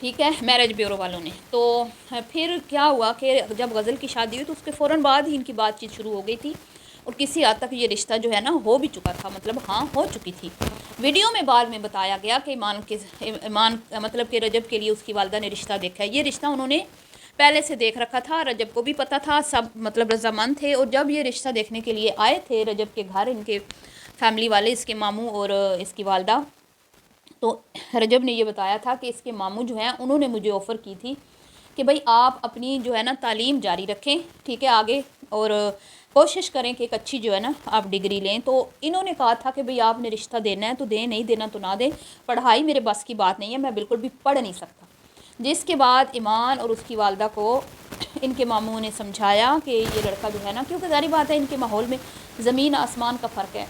ٹھیک ہے، marriage bureau والوں نے۔ تو پھر کیا ہوا کہ جب غزل کی شادی ہوئی تو اس کے فوراً بعد ہی ان کی بات چیت شروع ہو گئی تھی، اور کسی حد تک یہ رشتہ جو ہے نا ہو بھی چکا تھا، مطلب ہاں ہو چکی تھی۔ ویڈیو میں بعد میں بتایا گیا کہ ایمان مطلب کہ رجب کے لیے اس کی والدہ نے رشتہ دیکھا ہے۔ یہ رشتہ انہوں نے پہلے سے دیکھ رکھا تھا، رجب کو بھی پتہ تھا، سب مطلب رضامند تھے، اور جب یہ رشتہ دیکھنے کے لیے آئے تھے رجب کے گھر ان کے فیملی والے، اس کے ماموں اور اس کی والدہ، تو رجب نے یہ بتایا تھا کہ اس کے ماموں جو ہیں انہوں نے مجھے آفر کی تھی کہ بھائی آپ اپنی جو ہے نا تعلیم جاری رکھیں، ٹھیک ہے، آگے، اور کوشش کریں کہ ایک اچھی جو ہے نا آپ ڈگری لیں۔ تو انہوں نے کہا تھا کہ بھئی آپ نے رشتہ دینا ہے تو دیں، نہیں دینا تو نہ دیں، پڑھائی میرے بس کی بات نہیں ہے، میں بالکل بھی پڑھ نہیں سکتا۔ جس کے بعد ایمان اور اس کی والدہ کو ان کے ماموں نے سمجھایا کہ یہ لڑکا جو ہے نا، کیونکہ ظاہری بات ہے ان کے ماحول میں زمین آسمان کا فرق ہے،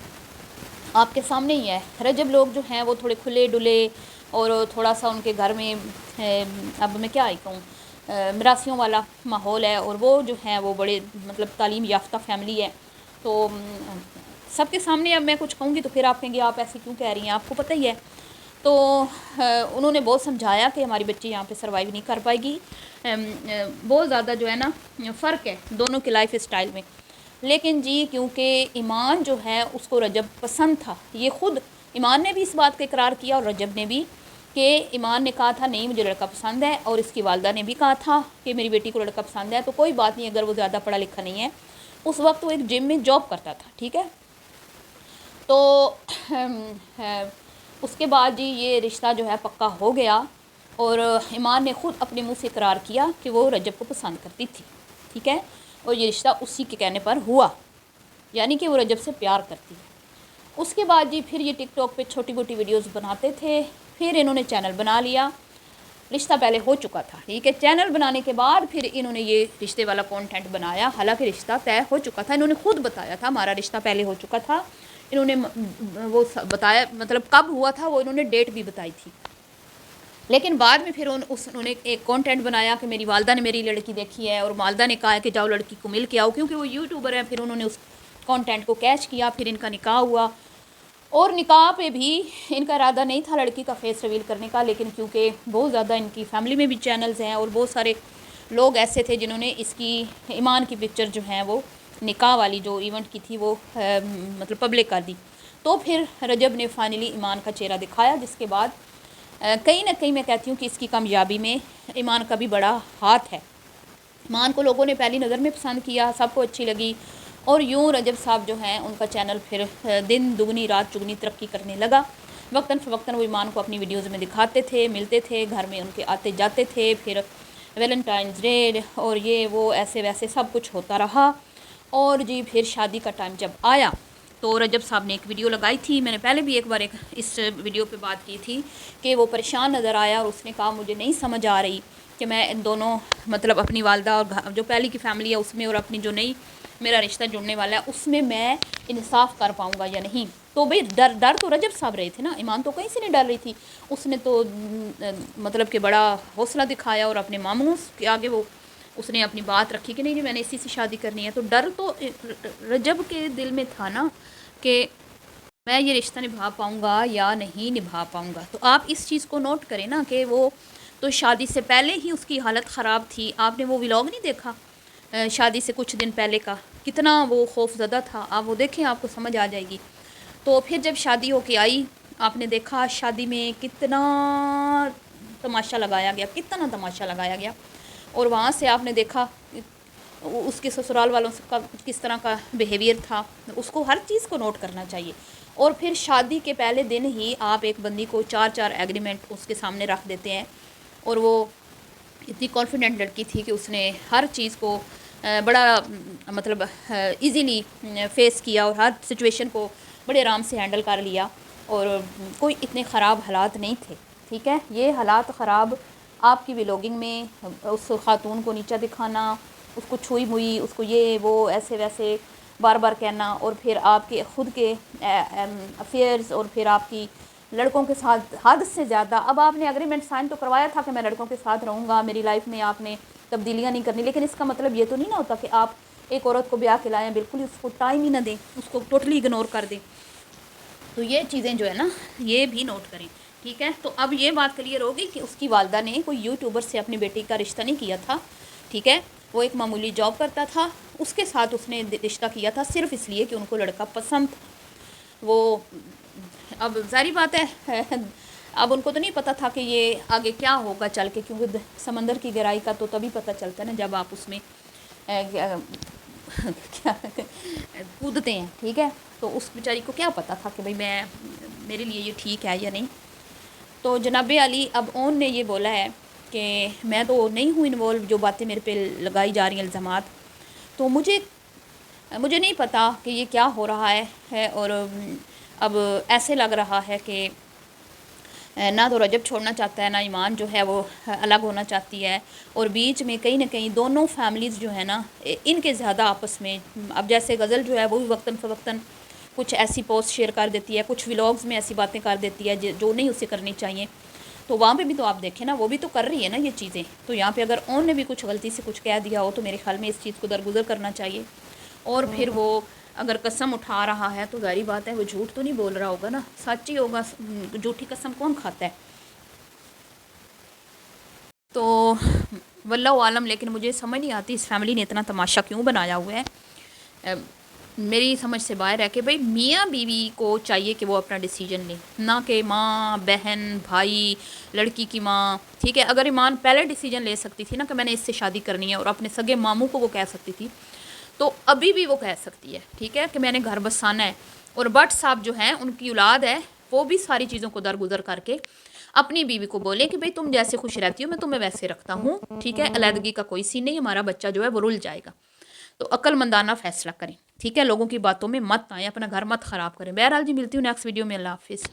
آپ کے سامنے ہی ہے۔ رجب لوگ جو ہیں وہ تھوڑے کھلے ڈلے، اور تھوڑا سا ان کے گھر میں اب میں کیا ہی کہوں، میراثیوں والا ماحول ہے، اور وہ جو ہیں وہ بڑے مطلب تعلیم یافتہ فیملی ہے۔ تو سب کے سامنے اب میں کچھ کہوں گی تو پھر آپ کہیں گے آپ ایسے کیوں کہہ رہی ہیں، آپ کو پتہ ہی ہے۔ تو انہوں نے بہت سمجھایا کہ ہماری بچی یہاں پہ سروائیو نہیں کر پائے گی، بہت زیادہ جو ہے نا فرق ہے دونوں کے لائف اسٹائل میں۔ لیکن جی کیونکہ ایمان جو ہے اس کو رجب پسند تھا، یہ خود ایمان نے بھی اس بات کا اقرار کیا اور رجب نے بھی، کہ ایمان نے کہا تھا نہیں مجھے لڑکا پسند ہے، اور اس کی والدہ نے بھی کہا تھا کہ میری بیٹی کو لڑکا پسند ہے، تو کوئی بات نہیں اگر وہ زیادہ پڑھا لکھا نہیں ہے۔ اس وقت وہ ایک جم میں جاب کرتا تھا، ٹھیک ہے۔ تو اس کے بعد جی یہ رشتہ جو ہے پکا ہو گیا، اور ایمان نے خود اپنے منہ سے اقرار کیا کہ وہ رجب کو پسند کرتی تھی، ٹھیک ہے، اور یہ رشتہ اسی کے کہنے پر ہوا، یعنی کہ وہ رجب سے پیار کرتی ہے۔ اس کے بعد جی پھر یہ ٹک ٹاک پہ چھوٹی موٹی ویڈیوز بناتے تھے، پھر انہوں نے چینل بنا لیا، رشتہ پہلے ہو چکا تھا، ٹھیک ہے، چینل بنانے کے بعد پھر انہوں نے یہ رشتے والا کانٹینٹ بنایا، حالانکہ رشتہ طے ہو چکا تھا، انہوں نے خود بتایا تھا ہمارا رشتہ پہلے ہو چکا تھا، انہوں نے وہ بتایا مطلب کب ہوا تھا وہ انہوں نے ڈیٹ بھی بتائی تھی۔ لیکن بعد میں پھر انہوں نے ایک کانٹینٹ بنایا کہ میری والدہ نے میری لڑکی دیکھی ہے، اور والدہ نے کہا ہے کہ جاؤ لڑکی کو مل کے آؤ، کیونکہ وہ یوٹیوبر ہیں، پھر انہوں نے اس کانٹینٹ کو کیچ کیا، پھر ان کا نکاح ہوا، اور نکاح پہ بھی ان کا ارادہ نہیں تھا لڑکی کا فیس ریویل کرنے کا، لیکن کیونکہ بہت زیادہ ان کی فیملی میں بھی چینلز ہیں، اور بہت سارے لوگ ایسے تھے جنہوں نے اس کی ایمان کی پکچر جو ہیں وہ نکاح والی جو ایونٹ کی تھی وہ مطلب پبلک کر دی، تو پھر رجب نے فائنلی ایمان کا چہرہ دکھایا، جس کے بعد کہیں نہ کہیں میں کہتی ہوں کہ اس کی کامیابی میں ایمان کا بھی بڑا ہاتھ ہے۔ ایمان کو لوگوں نے پہلی نظر میں پسند کیا، سب کو اچھی لگی، اور یوں رجب صاحب جو ہیں ان کا چینل پھر دن دگنی رات چگنی ترقی کرنے لگا۔ وقتاً فوقتاً وہ ایمان کو اپنی ویڈیوز میں دکھاتے تھے، ملتے تھے، گھر میں ان کے آتے جاتے تھے، پھر ویلنٹائنز ڈے اور یہ وہ ایسے ویسے سب کچھ ہوتا رہا، اور جی پھر شادی کا ٹائم جب آیا تو رجب صاحب نے ایک ویڈیو لگائی تھی، میں نے پہلے بھی ایک بار اس ویڈیو پہ بات کی تھی کہ وہ پریشان نظر آیا، اور اس نے کہا مجھے نہیں سمجھ آ رہی کہ میں ان دونوں مطلب اپنی والدہ اور جو پہلی کی فیملی ہے اس میں، اور اپنی جو نئی میرا رشتہ جڑنے والا ہے اس میں انصاف کر پاؤں گا یا نہیں۔ تو بھئی ڈر تو رجب صاحب رہے تھے نا، ایمان تو کہیں سے نہیں ڈر رہی تھی، اس نے تو مطلب کہ بڑا حوصلہ دکھایا، اور اپنے ماموں کے آگے وہ اس نے اپنی بات رکھی کہ نہیں میں نے اسی سے شادی کرنی ہے۔ تو ڈر تو رجب کے دل میں تھا نا کہ میں یہ رشتہ نبھا پاؤں گا یا نہیں نبھا پاؤں گا۔ تو آپ اس چیز کو نوٹ کریں نا کہ وہ تو شادی سے پہلے ہی اس کی حالت خراب تھی، آپ نے وہ ولاگ نہیں دیکھا شادی سے کچھ دن پہلے کا، کتنا وہ خوف زدہ تھا، آپ وہ دیکھیں آپ کو سمجھ آ جائے گی۔ تو پھر جب شادی ہو کے آئی، آپ نے دیکھا شادی میں کتنا تماشا لگایا گیا، کتنا تماشا لگایا گیا، اور وہاں سے آپ نے دیکھا اس کے سسرال والوں کا کس طرح کا بیہیویئر تھا، اس کو ہر چیز کو نوٹ کرنا چاہیے۔ اور پھر شادی کے پہلے دن ہی آپ ایک بندی کو 4 ایگریمنٹ اس کے سامنے رکھ دیتے ہیں، اور وہ اتنی کانفیڈنٹ لڑکی تھی کہ اس نے ہر چیز کو بڑا مطلب ایزیلی فیس کیا، اور ہر سچویشن کو بڑے آرام سے ہینڈل کر لیا، اور کوئی اتنے خراب حالات نہیں تھے، ٹھیک ہے۔ یہ حالات خراب آپ کی ولاگنگ میں اس خاتون کو نیچا دکھانا، اس کو چھوئی موئی، اس کو یہ وہ ایسے ویسے بار بار کہنا، اور پھر آپ کے خود کے افیئرز، اور پھر آپ کی لڑکوں کے ساتھ حد سے زیادہ، اب آپ نے اگریمنٹ سائن تو کروایا تھا کہ میں لڑکوں کے ساتھ رہوں گا، میری لائف میں آپ نے تبدیلیاں نہیں کرنی، لیکن اس کا مطلب یہ تو نہیں نہ ہوتا کہ آپ ایک عورت کو بیاہ کے لائیں بالکل اس کو ٹائم ہی نہ دیں، اس کو ٹوٹلی اگنور کر دیں۔ تو یہ چیزیں جو ہے نا یہ بھی نوٹ کریں، ٹھیک ہے، تو اب یہ بات کلیئر ہوگی کہ اس کی والدہ نے کوئی یوٹیوبر سے اپنی بیٹی کا رشتہ نہیں کیا تھا، ٹھیک ہے، وہ ایک معمولی جاب کرتا تھا، اس کے ساتھ اس نے رشتہ کیا تھا صرف اس لیے کہ ان کو لڑکا پسند تھا۔ وہ اب ظاہری بات ہے اب ان کو تو نہیں پتہ تھا کہ یہ آگے کیا ہوگا چل کے، کیونکہ سمندر کی گہرائی کا تو تبھی پتہ چلتا ہے نا جب آپ اس میں کیا کودتے ہیں، ٹھیک ہے، تو اس بیچاری کو کیا پتہ تھا کہ بھئی میرے لیے یہ ٹھیک ہے یا نہیں۔ تو جناب علی اب اون نے یہ بولا ہے کہ میں تو نہیں ہوں انوالو، جو باتیں میرے پہ لگائی جا رہی ہیں الزامات، تو مجھے نہیں پتہ کہ یہ کیا ہو رہا ہے، اور اب ایسے لگ رہا ہے کہ نہ تو رجب چھوڑنا چاہتا ہے، نہ ایمان جو ہے وہ الگ ہونا چاہتی ہے، اور بیچ میں کہیں نہ کہیں دونوں فیملیز جو ہے نا ان کے زیادہ آپس میں، اب جیسے غزل جو ہے وہ بھی وقتاً فوقتاً کچھ ایسی پوسٹ شیئر کر دیتی ہے، کچھ ولاگز میں ایسی باتیں کر دیتی ہے جو نہیں اسے کرنی چاہیے، تو وہاں پہ بھی تو آپ دیکھیں نا، وہ بھی تو کر رہی ہے نا یہ چیزیں، تو یہاں پہ اگر اون نے بھی کچھ غلطی سے کچھ کہہ دیا ہو تو میرے خیال میں اس چیز کو درگزر کرنا چاہیے، اور پھر وہ اگر قسم اٹھا رہا ہے تو ظاہری بات ہے وہ جھوٹ تو نہیں بول رہا ہوگا نا، سچ ہی ہوگا، جھوٹی قسم کون کھاتا ہے؟ تو واللہ عالم، لیکن مجھے سمجھ نہیں آتی اس فیملی نے اتنا تماشا کیوں بنایا ہوا ہے، میری سمجھ سے باہر ہے کہ بھئی میاں بیوی کو چاہیے کہ وہ اپنا ڈیسیجن لیں، نہ کہ ماں بہن بھائی لڑکی کی ماں، ٹھیک ہے، اگر ایمان پہلے ڈیسیجن لے سکتی تھی نا کہ میں نے اس سے شادی کرنی ہے، اور اپنے سگے ماموں کو وہ کہہ سکتی تھی، تو ابھی بھی وہ کہہ سکتی ہے، ٹھیک ہے، کہ میں نے گھر بسانا ہے، اور بٹ صاحب جو ہیں ان کی اولاد ہے وہ بھی ساری چیزوں کو درگزر کر کے اپنی بیوی کو بولیں کہ بھئی تم جیسے خوش رہتی ہو میں تمہیں ویسے رکھتا ہوں، ٹھیک ہے، علیحدگی کا کوئی سین نہیں، ہمارا بچہ جو ہے وہ رل جائے گا، تو عقل مندانہ فیصلہ کریں، ٹھیک ہے، لوگوں کی باتوں میں مت آئیں، اپنا گھر مت خراب کریں۔ بہرحال جی ملتی ہوں نیکسٹ ویڈیو میں، اللہ حافظ۔